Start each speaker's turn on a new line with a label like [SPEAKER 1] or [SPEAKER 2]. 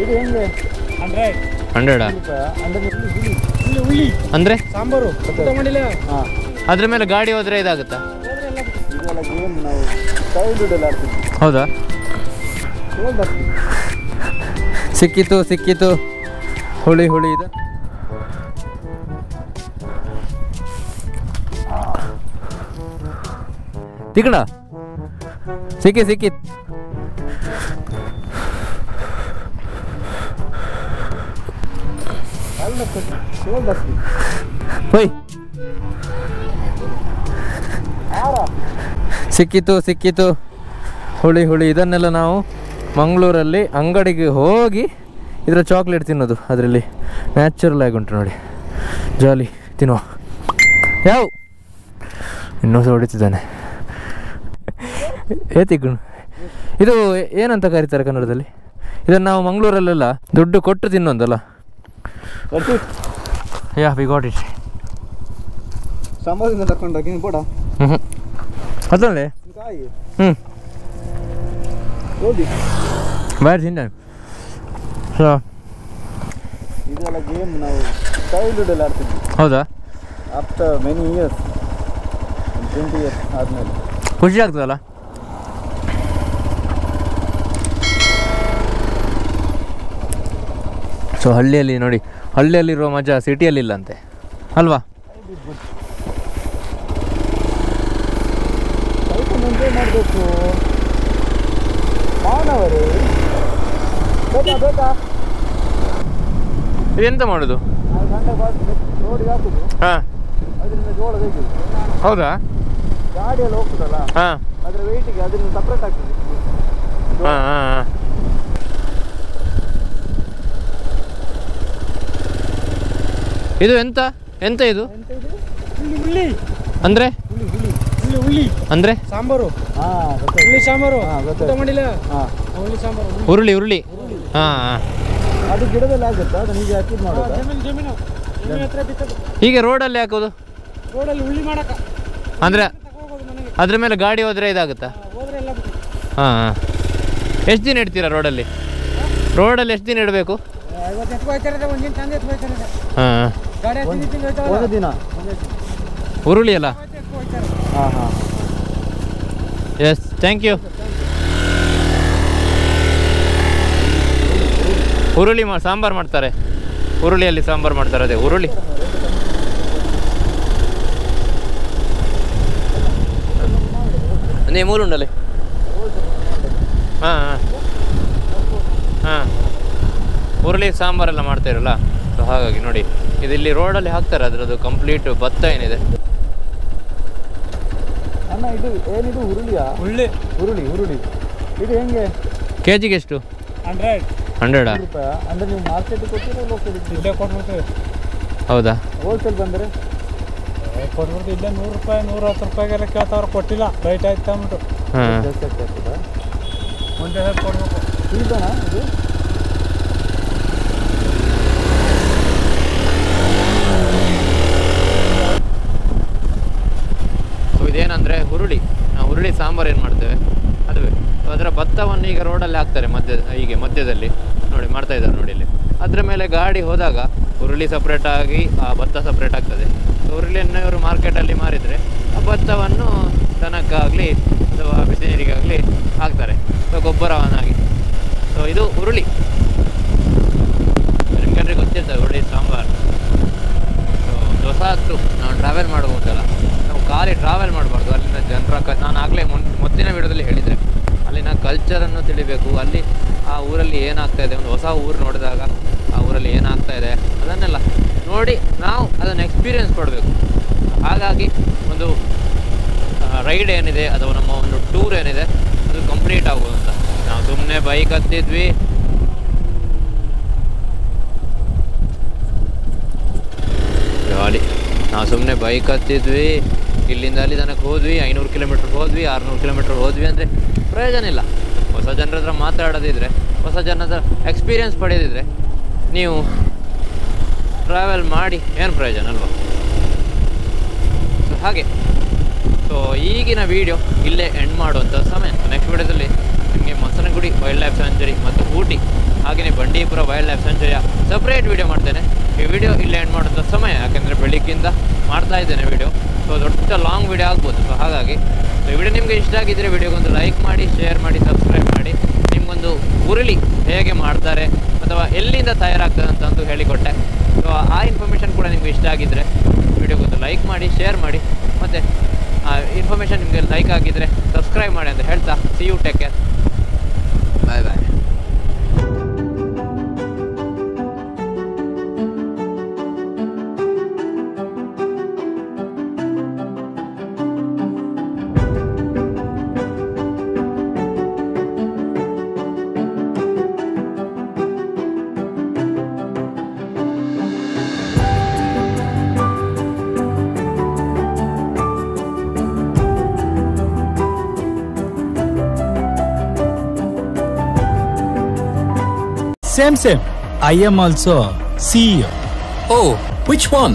[SPEAKER 1] ಇದು ಹೆಂಗೆ
[SPEAKER 2] 100 ಅಂದರೆ
[SPEAKER 1] ಸಾಂಬಾರು ಮಾಡಿಲ್ಲ.
[SPEAKER 2] ಅದ್ರ ಮೇಲೆ ಗಾಡಿ ಹೋದರೆ ಇದಾಗುತ್ತಾ?
[SPEAKER 1] ಇದೆಲ್ಲ ಗೇಮ್ ನಾವು ಚೈಲ್ಡ್ಹುಡ್ ಎಲ್ಲ ಆಡ್ತಿದ್ವಿ.
[SPEAKER 2] ಹೌದಾ? ಸಿಕ್ಕಿತು ಹುಳಿ ಇದು ತಿಕಡ ಸಿಕ್ಕಿತ್ ಹೋಯ್ ಸಿಕ್ಕಿತು ಹುಳಿ ಇದನ್ನೆಲ್ಲ ನಾವು ಮಂಗಳೂರಲ್ಲಿ ಅಂಗಡಿಗೆ ಹೋಗಿ ಇದರ ಚಾಕ್ಲೇಟ್ ತಿನ್ನೋದು. ಅದರಲ್ಲಿ ನ್ಯಾಚುರಲ್ ಆಗಿ ಉಂಟು ನೋಡಿ, ಜಾಲಿ ತಿನ್ನುವ. ಯಾವ ಇನ್ನೊಂದು ಹೊಡಿತಿದ್ದಾನೆ ಏತಿಗುಣ್. ಇದು ಏನಂತ ಕರೀತಾರೆ ಕನ್ನಡದಲ್ಲಿ? ಇದನ್ನು ನಾವು ಮಂಗಳೂರಲ್ಲೆಲ್ಲ ದುಡ್ಡು ಕೊಟ್ಟು ತಿನ್ನೋದಲ್ಲ. Yeah we got it.
[SPEAKER 1] ಸಾಂಬಾರಿಂದ ತಗೊಂಡೋಗಿ ಬೋಡ
[SPEAKER 2] ಅದಲ್ಲೇ ಬಾರಿ ತಿಂದ.
[SPEAKER 1] ಇದೆಲ್ಲ ಗೇಮ್ ನಾವು ಚೈಲ್ಡ್ಹುಡ್ ಎಲ್ಲ ಆಡ್ತಿದ್ವಿ.
[SPEAKER 2] ಹೌದಾ?
[SPEAKER 1] ಆಫ್ಟರ್ ಮೆನಿ ಇಯರ್ಸ್ 20 ಇಯರ್ಸ್ ಆದಮೇಲೆ
[SPEAKER 2] ಖುಷಿ ಆಗ್ತದಲ್ಲ? ಸೊ ಹಳ್ಳಿಯಲ್ಲಿ ನೋಡಿ, ಹಳ್ಳಿಯಲ್ಲಿರೋ ಮಜಾ ಸಿಟಿಯಲ್ಲಿಲ್ಲ ಅಂತೆ ಅಲ್ವಾ?
[SPEAKER 1] ಸ್ವಲ್ಪ ಮುಂದೆ ಮಾಡಬೇಕು ಮಾನವರು. ಬೇಕಾ
[SPEAKER 2] ಇದೆಂತ ಮಾಡೋದು?
[SPEAKER 1] ರೋಡಿಗೆ ಹಾಕುದು,
[SPEAKER 2] ಹಾಂ,
[SPEAKER 1] ಅದರಿಂದ ಜೋಳ ತೆಗೆಯುದು.
[SPEAKER 2] ಹೌದಾ?
[SPEAKER 1] ಗಾಡಿಯಲ್ಲಿ ಹೋಗ್ತದಲ್ಲ,
[SPEAKER 2] ಹಾಂ,
[SPEAKER 1] ಅದರ ವೆಯ್ಟಿಗೆ ಅದರಿಂದ ಸಪ್ರೇಟ್ ಆಗ್ತದೆ.
[SPEAKER 2] ಹಾಂ. ಇದು ಎಂತ ಇದು ಅಂದ್ರೆ ಅಂದ್ರೆ
[SPEAKER 1] ಸಾಂಬಾರು. ಹುಳಿ ಸಾಂಬಾರು ಮಾಡಿಲ್ಲ.
[SPEAKER 2] ಉರುಳಿ. ಹಾಂ.
[SPEAKER 1] ಅದು ಗಿಡದಲ್ಲಿ ಆಗುತ್ತಾ? ಅದು ಹೀಗೆ ಹಾಕಿದ್ ಮಾಡೋದು.
[SPEAKER 2] ಹೀಗೆ ರೋಡಲ್ಲಿ ಹಾಕೋದು?
[SPEAKER 1] ರೋಡಲ್ಲಿ ಹುಳಿ ಮಾಡಕ
[SPEAKER 2] ಅಂದ್ರೆ ಅದ್ರ ಮೇಲೆ ಗಾಡಿ ಹೋದ್ರೆ ಇದಾಗುತ್ತಾ? ಹಾಂ. ಎಷ್ಟು ದಿನ ಇಡ್ತೀರಾ ರೋಡಲ್ಲಿ? ಎಷ್ಟು ದಿನ ಇಡಬೇಕು? ಹಾಂ.
[SPEAKER 1] ಒಂದು ದಿನ
[SPEAKER 2] ಉರುಳಿ ಅಲ್ಲ? Yes, thank you. ಉರುಳಿ ಸಾಂಬಾರು ಮಾಡ್ತಾರೆ, ಉರುಳಿಯಲ್ಲಿ ಸಾಂಬಾರು ಮಾಡ್ತಾರೆ. ಅದೇ ಉರುಳಿ. ನೀ ಮೂರುಂಡಲ್ಲಿ. ಹಾಂ. ಉರುಳಿ ಸಾಂಬಾರೆಲ್ಲ ಮಾಡ್ತಾ ಇರಲ್ಲ, ಸೊ ಹಾಗಾಗಿ ನೋಡಿ ಇಲ್ಲಿ ರೋಡಲ್ಲಿ ಹಾಕ್ತಾರೆ. ಅದರದ್ದು ಕಂಪ್ಲೀಟ್ ಭತ್ತ ಏನಿದೆ.
[SPEAKER 1] ಅಣ್ಣ ಇದು ಏನಿದು ಉರುಳಿಯಾ? ಉರುಳಿ ಇದು ಹೆಂಗೆ?
[SPEAKER 2] ಕೆಜಿಗೆ ಎಷ್ಟು? 100
[SPEAKER 1] ರೂಪಾಯಿ. ಅಂದರೆ ನೀವು ಮಾರ್ಕೆಟಿಗೆ ಕೊಟ್ಟಿರೋ ಲೋಕಲ್ ಕೊಟ್ಬಿಡ್ತೀವಿ.
[SPEAKER 2] ಹೌದಾ?
[SPEAKER 1] ಹೋಲ್ಸೇಲ್ ಬಂದರೆ ಕೊಟ್ಬಿಡ್ತೀವಿ. ಇಲ್ಲ 100 ರೂಪಾಯಿ 110 ರೂಪಾಯಿಗೆಲ್ಲ ಕೇಳ್ತಾವ್ರು, ಕೊಟ್ಟಿಲ್ಲ ರೈಟ್ ಆಯ್ತು ಅಂದ್ಬಿಟ್ಟು.
[SPEAKER 2] ಹಾಂ,
[SPEAKER 1] ಜಾಸ್ತಿ ಆಗ್ತದ. ಒಂದೇ ಕೊಡ್ಬೇಕು. ಇದಣ್ಣ ಇದು
[SPEAKER 2] ಇದೇನಂದರೆ ಹುರುಳಿ ಸಾಂಬಾರು ಏನು ಮಾಡ್ತೇವೆ ಅದುವೇ. ಅದರ ಭತ್ತವನ್ನು ಈಗ ರೋಡಲ್ಲಿ ಹಾಕ್ತಾರೆ, ಮಧ್ಯದಲ್ಲಿ ನೋಡಿ ಮಾಡ್ತಾ ಇದ್ದಾರೆ ನೋಡಿ ಇಲ್ಲಿ. ಅದರ ಮೇಲೆ ಗಾಡಿ ಹೋದಾಗ ಹುರುಳಿ ಸಪ್ರೇಟಾಗಿ ಆ ಭತ್ತ ಸಪ್ರೇಟ್ ಆಗ್ತದೆ. ಹುರುಳಿಯನ್ನು ಇವರು ಮಾರ್ಕೆಟಲ್ಲಿ ಮಾರಿದರೆ ಆ ಭತ್ತವನ್ನು ದನಕ್ಕಾಗಲಿ ಅಥವಾ ಬಿಸಿ ನೀರಿಗಾಗಲಿ ಹಾಕ್ತಾರೆ, ಸೊ ಗೊಬ್ಬರವನ್ನಾಗಿ. ಸೊ ಇದು ಹುರುಳಿ. ನಿಮ್ಗೆ ಗೊತ್ತಿರ್ತದೆ ಹುರುಳಿ ಸಾಂಬಾರು. ಸೊ ಹೊಸತು ನಾವು ಟ್ರಾವೆಲ್ ಮಾಡ್ಬೋದಲ್ಲ, ನಾವು ಖಾಲಿ ಟ್ರಾವೆಲ್ ಮಾಡಬಾರ್ದು. ಅಲ್ಲಿನ ಜನರ ನಾನು ಆಗಲೇ ಮೊದಲಿನ ವಿಡಿಯೋದಲ್ಲಿ ಹೇಳಿದರೆ, ಅಲ್ಲಿನ ಕಲ್ಚರನ್ನು ತಿಳಿಬೇಕು. ಅಲ್ಲಿ ಆ ಊರಲ್ಲಿ ಏನಾಗ್ತಾ ಇದೆ, ಒಂದು ಹೊಸ ಊರು ನೋಡಿದಾಗ ಆ ಊರಲ್ಲಿ ಏನಾಗ್ತಾ ಇದೆ ಅದನ್ನೆಲ್ಲ ನೋಡಿ ನಾವು ಅದನ್ನು ಎಕ್ಸ್ಪೀರಿಯೆನ್ಸ್ ಕೊಡಬೇಕು. ಹಾಗಾಗಿ ಒಂದು ರೈಡ್ ಏನಿದೆ ಅಥವಾ ನಮ್ಮ ಒಂದು ಟೂರ್ ಏನಿದೆ ಅದು ಕಂಪ್ಲೀಟ್ ಆಗ್ಬೋದು ಅಂತ. ನಾವು ಸುಮ್ಮನೆ ಬೈಕ್ ಹತ್ತಿದ್ವಿ, ಇಲ್ಲಿಂದ ಅಲ್ಲಿ ತನಕ ಹೋದ್ವಿ, 500 ಕಿಲೋಮೀಟ್ರ್ ಹೋದ್ವಿ, 600 ಕಿಲೋಮೀಟ್ರ್ ಹೋದ್ವಿ ಅಂದರೆ ಪ್ರಯೋಜನ ಇಲ್ಲ. ಹೊಸ ಜನರ ಹತ್ರ ಮಾತಾಡೋದಿದ್ರೆ, ಹೊಸ ಜನರ ಎಕ್ಸ್ಪೀರಿಯೆನ್ಸ್ ಪಡೆಯೋದಿದ್ರೆ ನೀವು ಟ್ರಾವೆಲ್ ಮಾಡಿ ಏನು ಪ್ರಯೋಜನ ಅಲ್ವಾ? ಸೊ ಹಾಗೆ. ಸೊ ಈಗಿನ ವಿಡಿಯೋ ಇಲ್ಲೇ ಎಂಡ್ ಮಾಡುವಂಥ ಸಮಯ. ನೆಕ್ಸ್ಟ್ ವಿಡಿಯೋದಲ್ಲಿ ನಿಮಗೆ ಮಸನಗುಡಿ ವೈಲ್ಡ್ ಲೈಫ್ ಸ್ಯಾಂಚುರಿ ಮತ್ತು ಊಟಿ ಹಾಗೆಯೇ ಬಂಡೀಪುರ ವೈಲ್ಡ್ ಲೈಫ್ ಸಂಜಯ ಸಪ್ರೇಟ್ ವಿಡಿಯೋ ಮಾಡ್ತೇನೆ. ಈ ವಿಡಿಯೋ ಇಲ್ಲಿ ಎಂಡ್ ಮಾಡೋಂಥ ಸಮಯ, ಯಾಕೆಂದರೆ ಬೆಳಿಗ್ಗಿಂದ ಮಾಡ್ತಾ ಇದ್ದೇನೆ ವಿಡಿಯೋ. ಸೊ ದೊಡ್ಡ ಲಾಂಗ್ ವಿಡಿಯೋ ಆಗ್ಬೋದು. ಸೊ ಹಾಗಾಗಿ ಈ ವಿಡಿಯೋ ನಿಮಗೆ ಇಷ್ಟ ಆಗಿದ್ದರೆ ವಿಡಿಯೋಗೊಂದು ಲೈಕ್ ಮಾಡಿ, ಶೇರ್ ಮಾಡಿ, ಸಬ್ಸ್ಕ್ರೈಬ್ ಮಾಡಿ. ನಿಮಗೊಂದು ಉರುಳಿ ಹೇಗೆ ಮಾಡ್ತಾರೆ ಅಥವಾ ಎಲ್ಲಿಂದ ತಯಾರಾಗ್ತದೆ ಅಂತಂದು ಹೇಳಿಕೊಟ್ಟೆ. ಸೊ ಆ ಇನ್ಫಾರ್ಮೇಷನ್ ಕೂಡ ನಿಮಗೆ ಇಷ್ಟ ಆಗಿದ್ದರೆ ವಿಡಿಯೋಗೊಂದು ಲೈಕ್ ಮಾಡಿ, ಶೇರ್ ಮಾಡಿ, ಮತ್ತು ಆ ಇನ್ಫಾರ್ಮೇಷನ್ ನಿಮಗೆ ಲೈಕ್ ಆಗಿದ್ದರೆ ಸಬ್ಸ್ಕ್ರೈಬ್ ಮಾಡಿ ಅಂತ ಹೇಳ್ತಾ see you, take care, bye bye.
[SPEAKER 1] Same. I am also CEO.
[SPEAKER 3] Oh, which one?